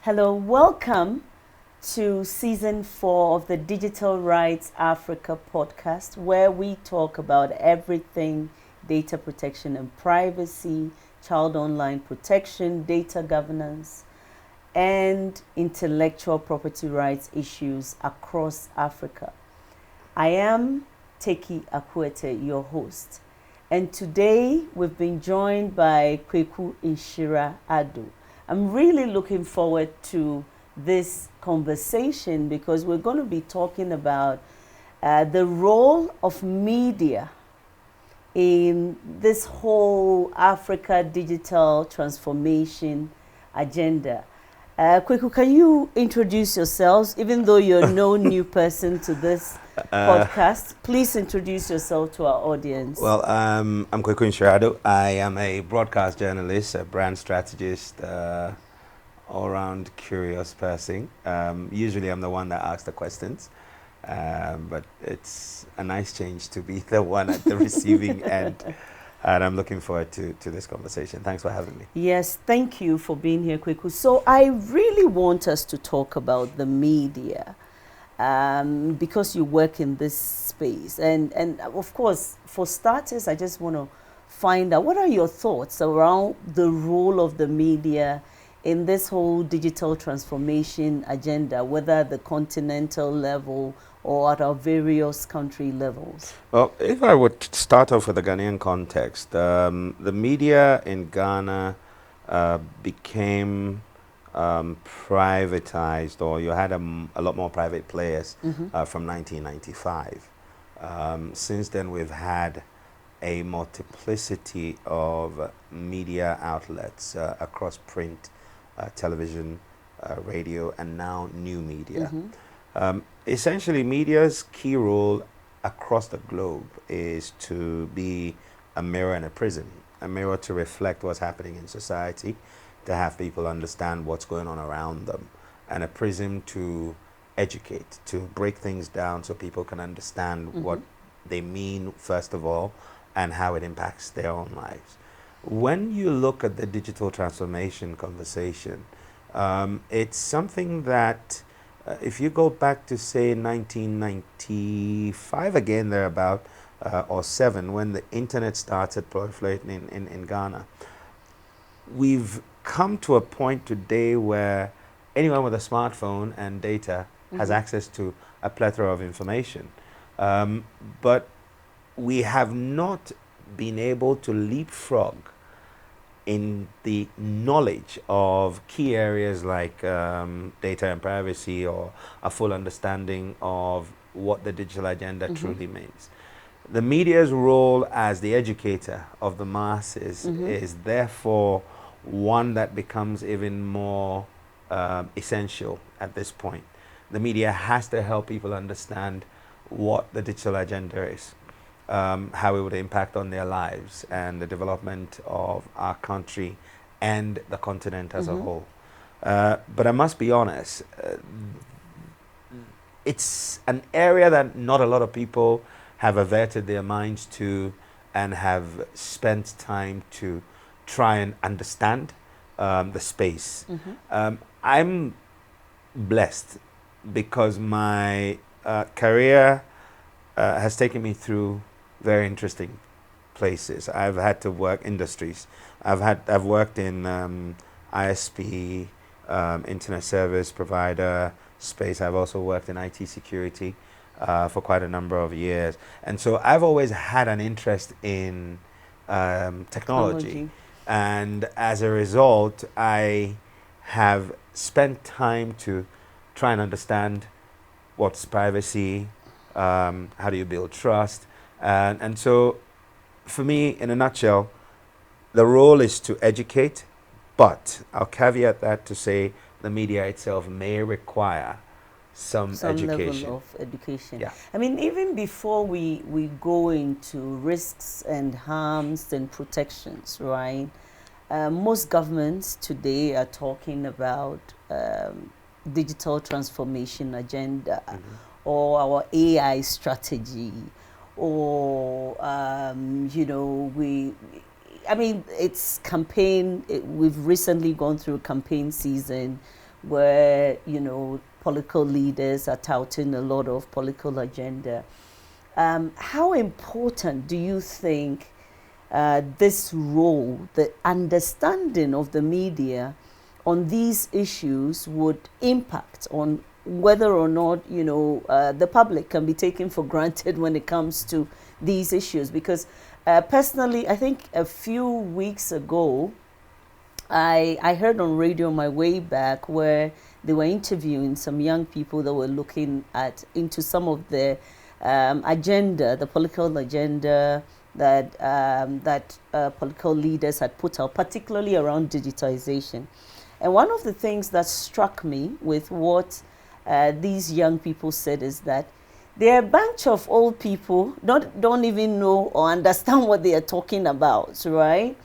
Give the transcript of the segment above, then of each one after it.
Hello, welcome to season 4 of the Digital Rights Africa podcast, where we talk about everything data protection and privacy, child online protection, data governance, and intellectual property rights issues across Africa. I am Teki Akuetteh, your host, and today we've been joined by Kwaku Nhyira-Addo. I'm really looking forward to this conversation because we're going to be talking about the role of media in this whole Africa digital transformation agenda. Kwaku, can you introduce yourselves, even though you're no new person to this podcast? Please introduce yourself to our audience. Well, I'm Kwaku Nhyira-Addo. I am a broadcast journalist, a brand strategist, all-round curious person. Usually I'm the one that asks the questions, but it's a nice change to be the one at the receiving end. And I'm looking forward to this conversation. Thanks for having me. Yes, thank you for being here, Kwaku. So I really want us to talk about the media because you work in this space. And of course, for starters, I just want to find out, what are your thoughts around the role of the media in this whole digital transformation agenda, whether at the continental level or at our various country levels? Well, if I would start off with the Ghanaian context, the media in Ghana became privatized, or you had a lot more private players from 1995. Since then, we've had a multiplicity of media outlets across print, television, radio, and now new media. Essentially, media's key role across the globe is to be a mirror and a prism, a mirror to reflect what's happening in society, to have people understand what's going on around them, and a prism to educate, to break things down so people can understand what they mean, first of all, and how it impacts their own lives. When you look at the digital transformation conversation, it's something that if you go back to, say, 1995, again, thereabout, or 7, when the internet started proliferating in Ghana, we've come to a point today where anyone with a smartphone and data has access to a plethora of information. But we have not been able to leapfrog in the knowledge of key areas like data and privacy, or a full understanding of what the digital agenda truly means. The media's role as the educator of the masses is therefore one that becomes even more essential at this point. The media has to help people understand what the digital agenda is, how it would impact on their lives and the development of our country and the continent as a whole. But I must be honest, it's an area that not a lot of people have averted their minds to and have spent time to try and understand the space. I'm blessed because my career has taken me through very interesting places. I've had to work industries. I've worked in ISP, internet service provider space. I've also worked in IT security for quite a number of years, and so I've always had an interest in technology. And as a result, I have spent time to try and understand what's privacy, how do you build trust, and so for me, in a nutshell, the role is to educate, but I'll caveat that to say the media itself may require some education. Level of education. Yeah. I mean, even before we go into risks and harms and protections, right? Most governments today are talking about digital transformation agenda or our AI strategy, or it's campaign. We've recently gone through campaign season. where, political leaders are touting a lot of political agenda. How important do you think this role, the understanding of the media on these issues would impact on whether or not, the public can be taken for granted when it comes to these issues? Because personally, I think a few weeks ago, I heard on radio on my way back where they were interviewing some young people that were looking into some of the agenda, the political agenda that political leaders had put out, particularly around digitization. And one of the things that struck me with what these young people said is that they're a bunch of old people, don't even know or understand what they are talking about, right?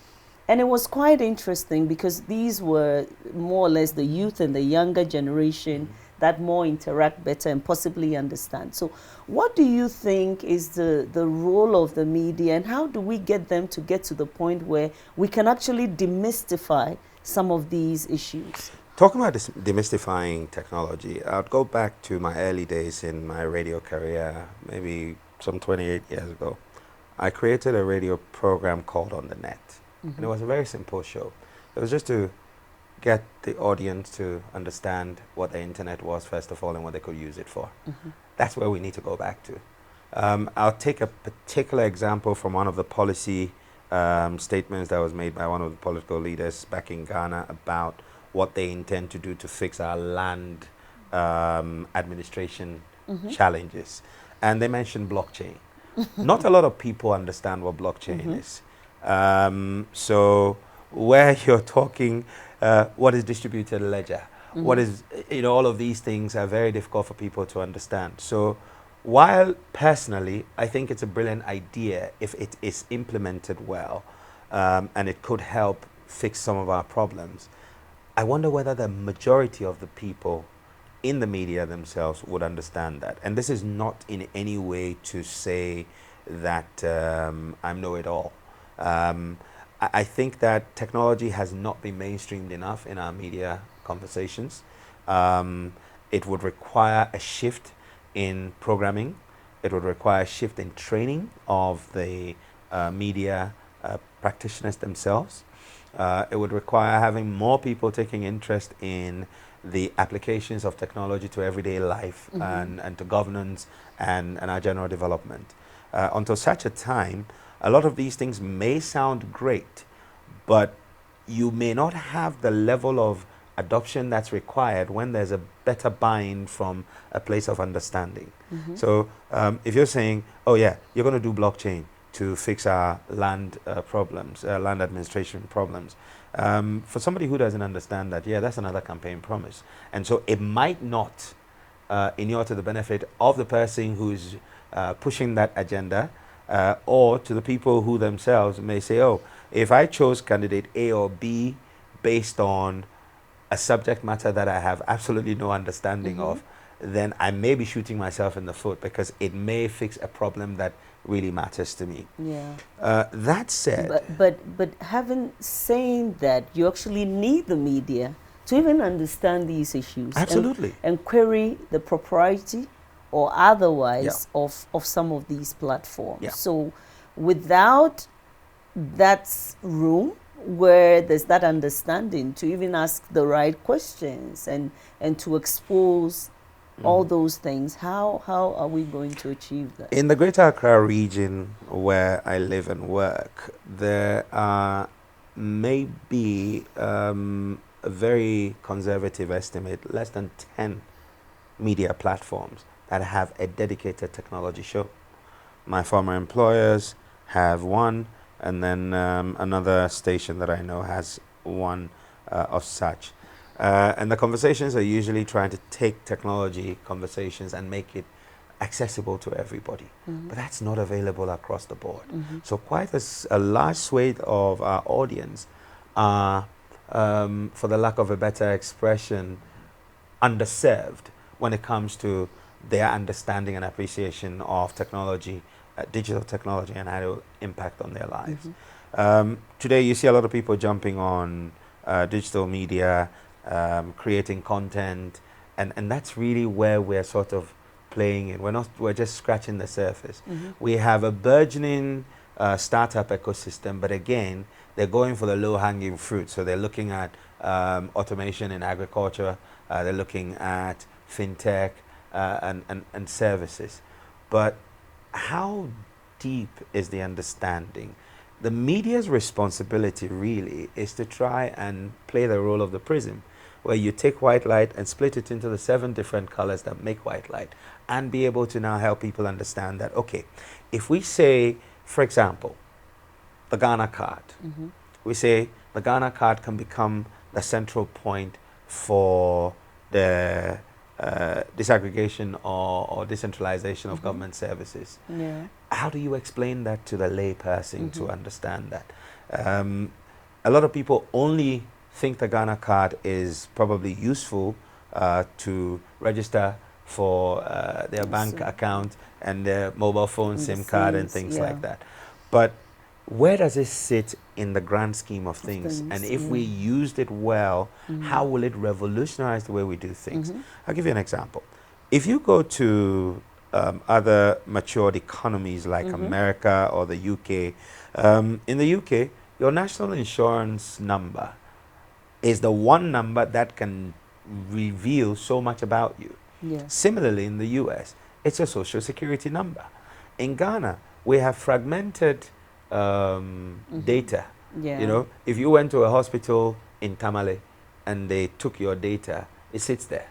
And it was quite interesting because these were more or less the youth and the younger generation that more interact better and possibly understand. So what do you think is the role of the media, and how do we get them to get to the point where we can actually demystify some of these issues? Talking about demystifying technology, I'd go back to my early days in my radio career, maybe some 28 years ago. I created a radio program called On the Net. And it was a very simple show. It was just to get the audience to understand what the internet was, first of all, and what they could use it for. That's where we need to go back to. I'll take a particular example from one of the policy statements that was made by one of the political leaders back in Ghana about what they intend to do to fix our land administration challenges. And they mentioned blockchain. Not a lot of people understand what blockchain is. So where you're talking, what is distributed ledger, what is, all of these things are very difficult for people to understand. So while personally, I think it's a brilliant idea if it is implemented well, and it could help fix some of our problems, I wonder whether the majority of the people in the media themselves would understand that. And this is not in any way to say that I'm know-it-all. I think that technology has not been mainstreamed enough in our media conversations. It would require a shift in programming. It would require a shift in training of the media practitioners themselves. It would require having more people taking interest in the applications of technology to everyday life and to governance and our general development. Until such a time, a lot of these things may sound great, but you may not have the level of adoption that's required when there's a better buy-in from a place of understanding. So if you're saying, oh yeah, you're going to do blockchain to fix our land problems, land administration problems, for somebody who doesn't understand that, yeah, that's another campaign promise. And so it might not inure to the benefit of the person who's pushing that agenda, or to the people who themselves may say, oh, if I chose candidate A or B based on a subject matter that I have absolutely no understanding of, then I may be shooting myself in the foot because it may fix a problem that really matters to me. Yeah. That said, but having saying that, you actually need the media to even understand these issues. Absolutely. And query the propriety or otherwise of some of these platforms. Yeah. So without that room where there's that understanding to even ask the right questions and to expose all those things, how are we going to achieve that? In the Greater Accra region where I live and work, there are maybe a very conservative estimate, less than 10 media platforms that have a dedicated technology show. My former employers have one, and then another station that I know has one of such. And the conversations are usually trying to take technology conversations and make it accessible to everybody. But that's not available across the board. So quite a large swathe of our audience are, for the lack of a better expression, underserved when it comes to their understanding and appreciation of technology, digital technology, and how it will impact on their lives. Today you see a lot of people jumping on digital media creating content, and that's really where we're sort of playing in. We're just scratching the surface. We have a burgeoning startup ecosystem, but again, they're going for the low-hanging fruit. So they're looking at automation in agriculture, they're looking at fintech and services. But how deep is the understanding? The media's responsibility really is to try and play the role of the prism, where you take white light and split it into the 7 different colors that make white light, and be able to now help people understand that, okay, if we say, for example, the Ghana card, we say the Ghana card can become the central point for the disaggregation or decentralization of government services. Yeah. How do you explain that to the lay person to understand that? A lot of people only think the Ghana card is probably useful to register for their bank account and their mobile phone SIM card and things like that. But where does it sit in the grand scheme of things? And if we used it well, how will it revolutionize the way we do things? I'll give you an example. If you go to other matured economies like America or the UK, in the UK, your national insurance number is the one number that can reveal so much about you. Similarly, in the US, it's a social security number. In Ghana, we have fragmented data. You know, if you went to a hospital in Tamale and they took your data, it sits there.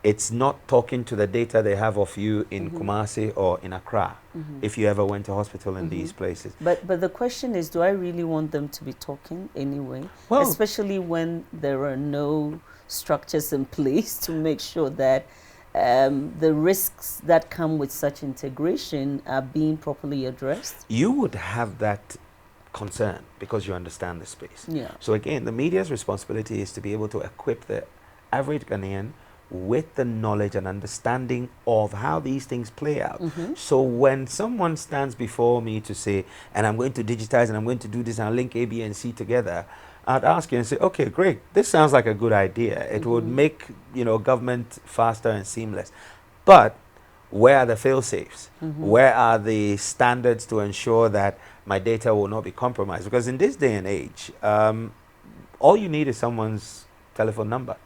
It's not talking to the data they have of you in Kumasi or in Accra, if you ever went to hospital in these places. But the question is, do I really want them to be talking anyway? Well, especially when there are no structures in place to make sure that the risks that come with such integration are being properly addressed? You would have that concern because you understand the space. So again, the media's responsibility is to be able to equip the average Ghanaian with the knowledge and understanding of how these things play out. So when someone stands before me to say, and I'm going to digitize and I'm going to do this and I'll link A, B, and C together, I'd ask you and say, okay, great, this sounds like a good idea. It would make, you know, government faster and seamless. But where are the fail-safes? Where are the standards to ensure that my data will not be compromised? Because in this day and age, all you need is someone's telephone number.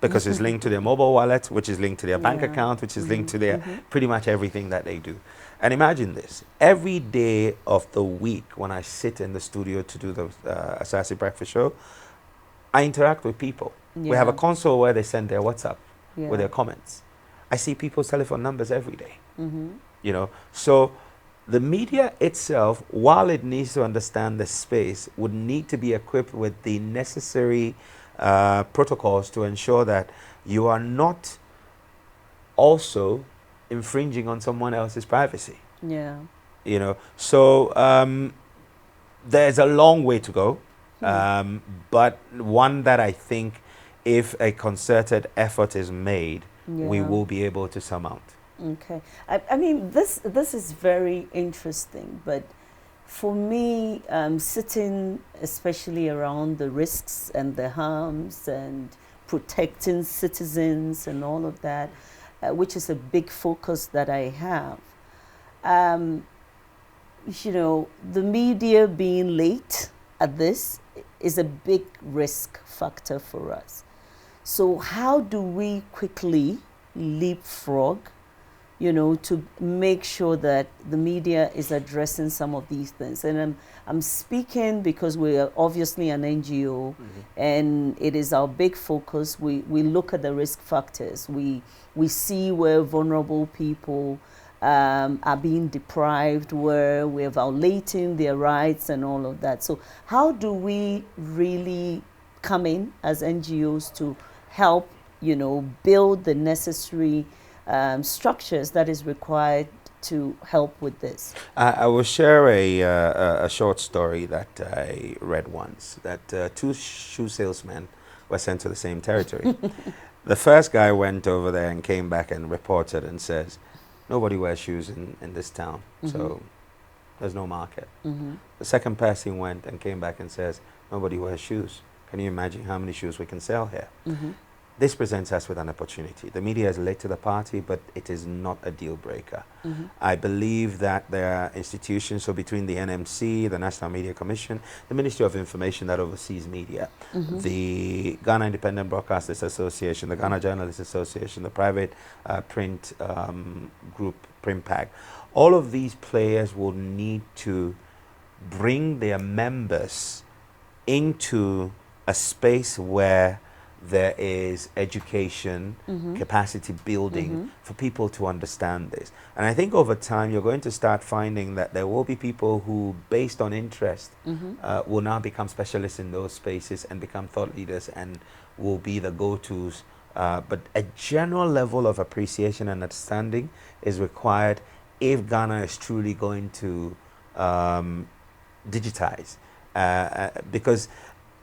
Because it's linked to their mobile wallet, which is linked to their bank account, which is linked to their pretty much everything that they do. And imagine this, every day of the week when I sit in the studio to do the Asasi Breakfast Show, I interact with people. We have a console where they send their WhatsApp with their comments. I see people's telephone numbers every day. You know, so the media itself, while it needs to understand the space, would need to be equipped with the necessary protocols to ensure that you are not also infringing on someone else's privacy. You know, so there's a long way to go, but one that I think if a concerted effort is made, we will be able to surmount. Okay. I mean, this is very interesting, but for me, sitting especially around the risks and the harms and protecting citizens and all of that, which is a big focus that I have, you know, the media being late at this is a big risk factor for us. So how do we quickly leapfrog, you know, to make sure that the media is addressing some of these things? And I'm speaking because we are obviously an NGO, and it is our big focus. We look at the risk factors. We see where vulnerable people are being deprived, where we're violating their rights and all of that. So how do we really come in as NGOs to help, you know, build the necessary structures that is required to help with this? I will share a short story that I read once, that 2 shoe salesmen were sent to the same territory. The first guy went over there and came back and reported and says, nobody wears shoes in this town, so there's no market. The second person went and came back and says, nobody wears shoes. can you imagine how many shoes we can sell here? This presents us with an opportunity. The media is late to the party, but it is not a deal breaker. I believe that there are institutions, so between the NMC, the National Media Commission, the Ministry of Information that oversees media, the Ghana Independent Broadcasters Association, the Ghana Journalists Association, the private print group, Primpag. All of these players will need to bring their members into a space where there is education, capacity building for people to understand this. And I think over time you're going to start finding that there will be people who, based on interest, will now become specialists in those spaces and become thought leaders and will be the go-tos. But a general level of appreciation and understanding is required if Ghana is truly going to digitize, because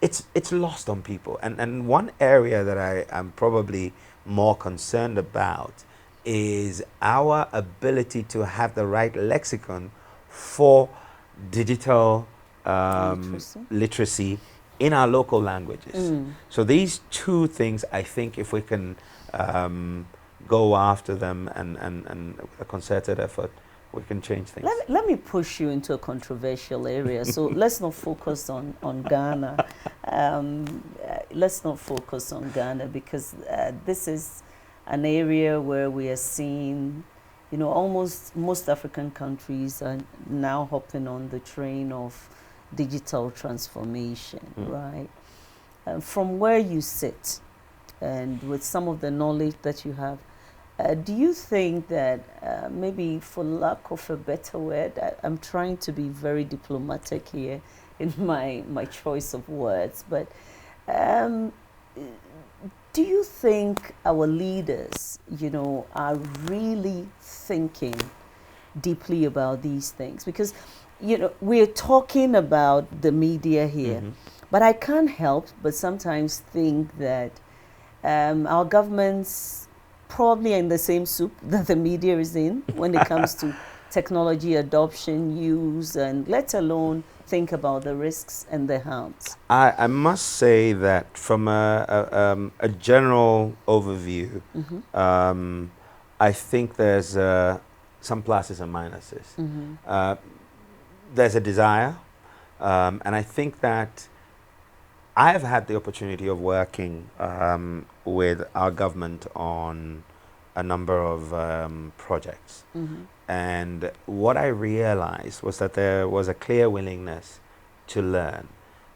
it's lost on people. And one area that I am probably more concerned about is our ability to have the right lexicon for digital literacy in our local languages. So these two things, I think if we can go after them and a concerted effort, we can change things. Let me push you into a controversial area. So let's not focus on Ghana. Let's not focus on Ghana because this is an area where we are seeing, you know, almost most African countries are now hopping on the train of digital transformation, right? From where you sit and with some of the knowledge that you have, do you think that maybe for lack of a better word, I'm trying to be very diplomatic here in my choice of words, but do you think our leaders, you know, are really thinking deeply about these things? Because, you know, we're talking about the media here, but I can't help but sometimes think that our governments probably in the same soup that the media is in when it comes to technology adoption, use, and let alone think about the risks and the harms. I must say that from a general overview, I think there's some pluses and minuses. There's a desire, and I think that I've had the opportunity of working with our government on a number of projects. And what I realized was that there was a clear willingness to learn.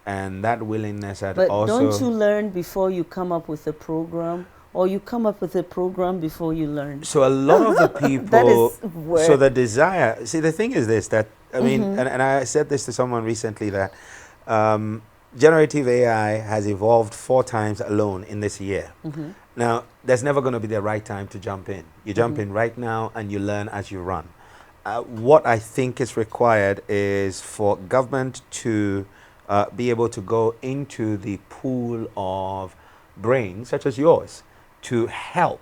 And that willingness had but also... don't you learn before you come up with a program? Or you come up with a program before you learn? So a lot of the people... that is where... So the desire... See, the thing is this, that, I mean, and I said this to someone recently, that generative AI has evolved 4 times alone in this year. Now, there's never going to be the right time to jump in. You jump in right now and you learn as you run. What I think is required is for government to be able to go into the pool of brains, such as yours, to help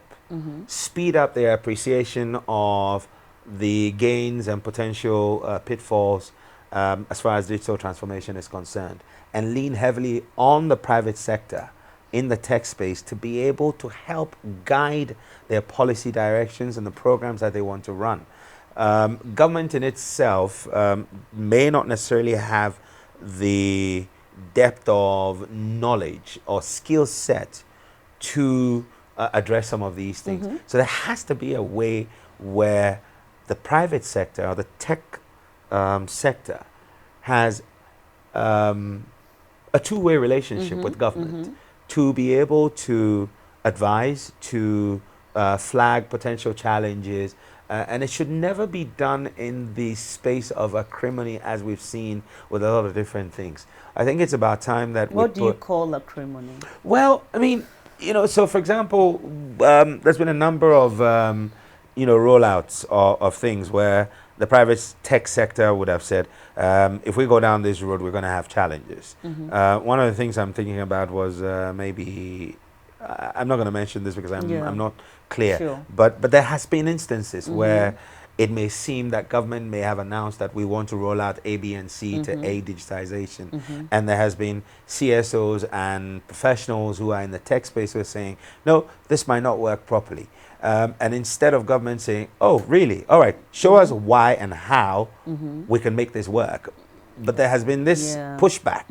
speed up their appreciation of the gains and potential pitfalls as far as digital transformation is concerned, and lean heavily on the private sector in the tech space to be able to help guide their policy directions and the programs that they want to run. Government in itself may not necessarily have the depth of knowledge or skill set to address some of these things. So there has to be a way where the private sector or the tech sector has a two-way relationship with government to be able to advise, to flag potential challenges, and it should never be done in the space of acrimony as we've seen with a lot of different things. I think it's about time that What do you call acrimony? Well, I mean, you know, so for example, there's been a number of, you know, rollouts of things where the private tech sector would have said, if we go down this road, we're going to have challenges. One of the things I'm thinking about was maybe, I'm not going to mention this because I'm not clear, Sure. but there has been instances where it may seem that government may have announced that we want to roll out A, B, and C to aid digitization. And there has been CSOs and professionals who are in the tech space who are saying, no, this might not work properly. And instead of government saying, oh, really? All right, show us why and how we can make this work. But there has been this pushback.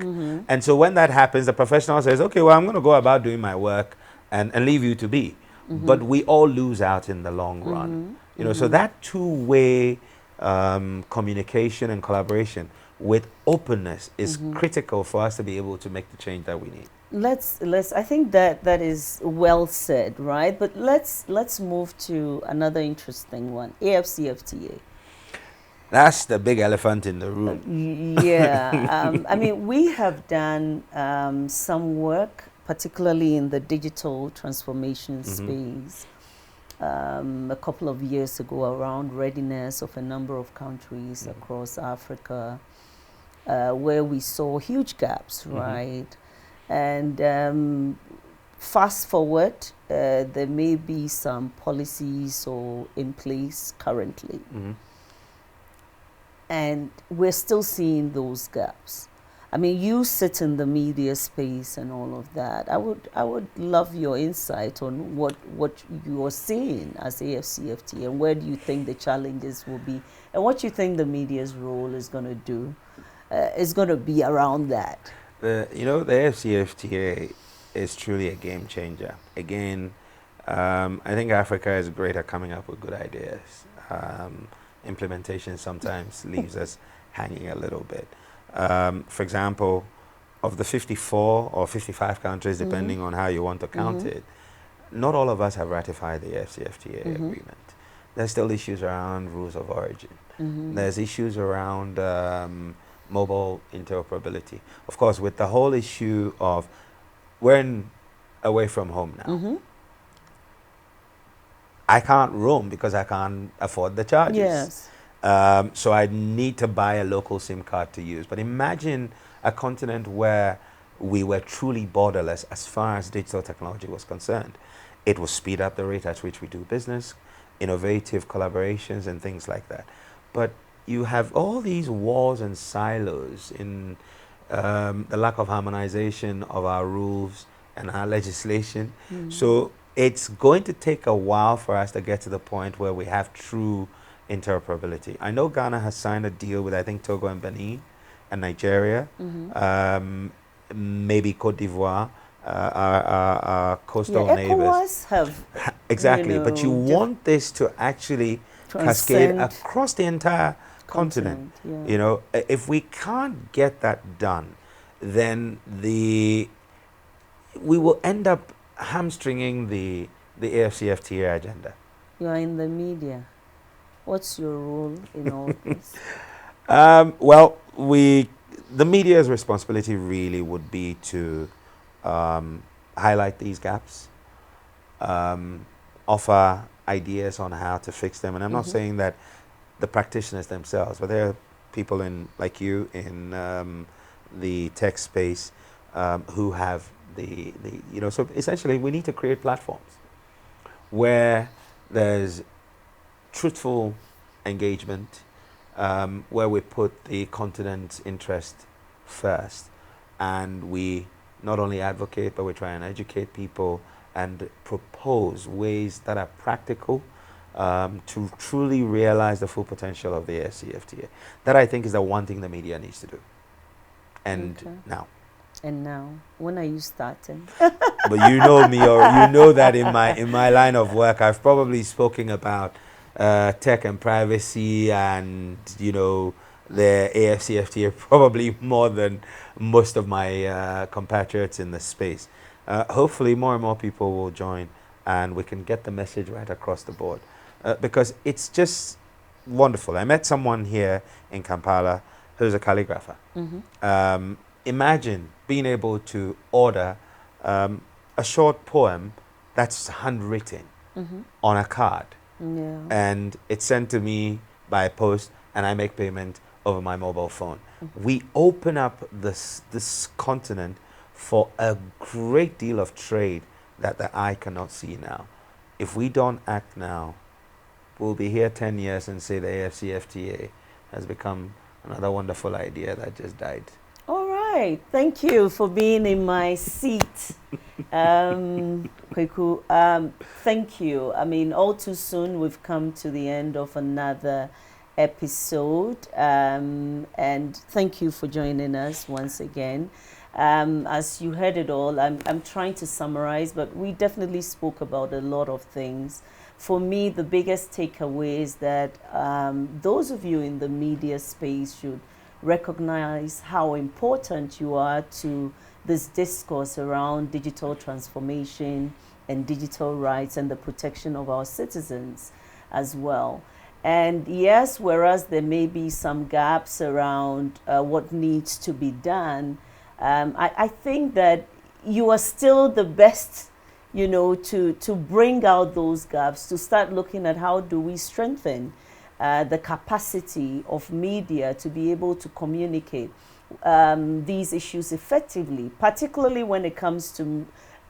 And so when that happens, the professional says, okay, well, I'm going to go about doing my work and leave you to be. But we all lose out in the long run. You know, so that two-way communication and collaboration with openness is critical for us to be able to make the change that we need. I think that is well said, right? But let's move to another interesting one, AFCFTA. That's the big elephant in the room. I mean, we have done some work, particularly in the digital transformation space, a couple of years ago around readiness of a number of countries across Africa, where we saw huge gaps, right? And fast forward, there may be some policies in place currently. And we're still seeing those gaps. I mean, you sit in the media space and all of that. I would love your insight on what you are seeing as AFCFTA, and where do you think the challenges will be, and what you think the media's role is going to be around that. You know, the AFCFTA is truly a game changer. Again, I think Africa is great at coming up with good ideas. Implementation sometimes leaves us hanging a little bit. For example, of the 54 or 55 countries, depending on how you want to count it, not all of us have ratified the AFCFTA agreement. There's still issues around rules of origin. There's issues around mobile interoperability. Of course, with the whole issue of we're away from home now. I can't roam because I can't afford the charges. Yes. So I need to buy a local SIM card to use. But imagine a continent where we were truly borderless as far as digital technology was concerned. It will speed up the rate at which we do business, innovative collaborations and things like that. But you have all these walls and silos in the lack of harmonization of our rules and our legislation. So it's going to take a while for us to get to the point where we have true interoperability. I know Ghana has signed a deal with, I think, Togo and Benin and Nigeria, maybe Cote d'Ivoire, our coastal neighbors. ECOWAS have exactly, but you want this to actually cascade across the entire continent. You know, if we can't get that done, then we will end up hamstringing the AFCFTA agenda. You are in the media. What's your role in all this? Well, the media's responsibility really would be to highlight these gaps, offer ideas on how to fix them. And I'm not saying that the practitioners themselves, but there are people like you in the tech space who have so essentially we need to create platforms where there's truthful engagement, where we put the continent's interest first, and we not only advocate, but we try and educate people and propose ways that are practical to truly realize the full potential of the AFCFTA. That, I think, is the one thing the media needs to do. And now. And now, when are you starting? But you know me, or you know that in my line of work, I've probably spoken about tech and privacy and, you know, the AFCFTA probably more than most of my compatriots in the space. Hopefully more and more people will join and we can get the message right across the board, because it's just wonderful. I met someone here in Kampala who's a calligrapher. Imagine being able to order a short poem that's handwritten on a card, and it's sent to me by post, and I make payment over my mobile phone. We open up this continent for a great deal of trade that the eye cannot see now. If we don't act now, we'll be here 10 years and say the AFCFTA has become another wonderful idea that just died. All right. Thank you for being in my seat, Kwaku. Thank you. I mean, all too soon we've come to the end of another episode, and thank you for joining us once again. As you heard it all, I'm trying to summarize, but we definitely spoke about a lot of things. For me, the biggest takeaway is that those of you in the media space should recognize how important you are to this discourse around digital transformation and digital rights and the protection of our citizens as well. And yes, whereas there may be some gaps around what needs to be done, I think that you are still the best, to bring out those gaps, to start looking at how do we strengthen the capacity of media to be able to communicate these issues effectively, particularly when it comes to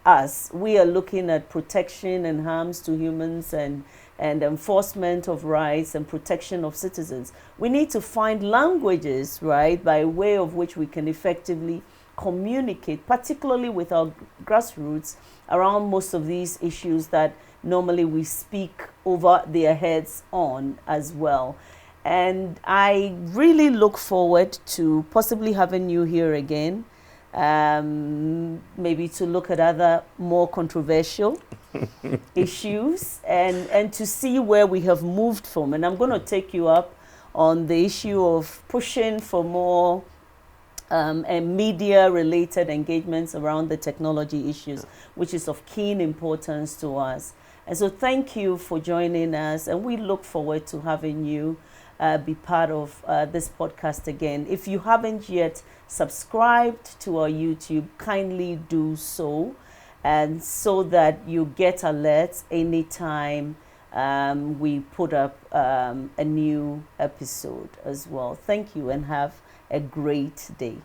us. We are looking at protection and harms to humans and enforcement of rights and protection of citizens. We need to find languages, right, by way of which we can effectively communicate, particularly with our grassroots, around most of these issues that normally we speak over their heads on as well. And I really look forward to possibly having you here again, maybe to look at other more controversial issues and to see where we have moved from. And I'm going to take you up on the issue of pushing for more and media-related engagements around the technology issues, which is of keen importance to us. And so thank you for joining us, and we look forward to having you be part of this podcast again. If you haven't yet subscribed to our YouTube, kindly do so, and so that you get alerts anytime we put up a new episode as well. Thank you and have a great day.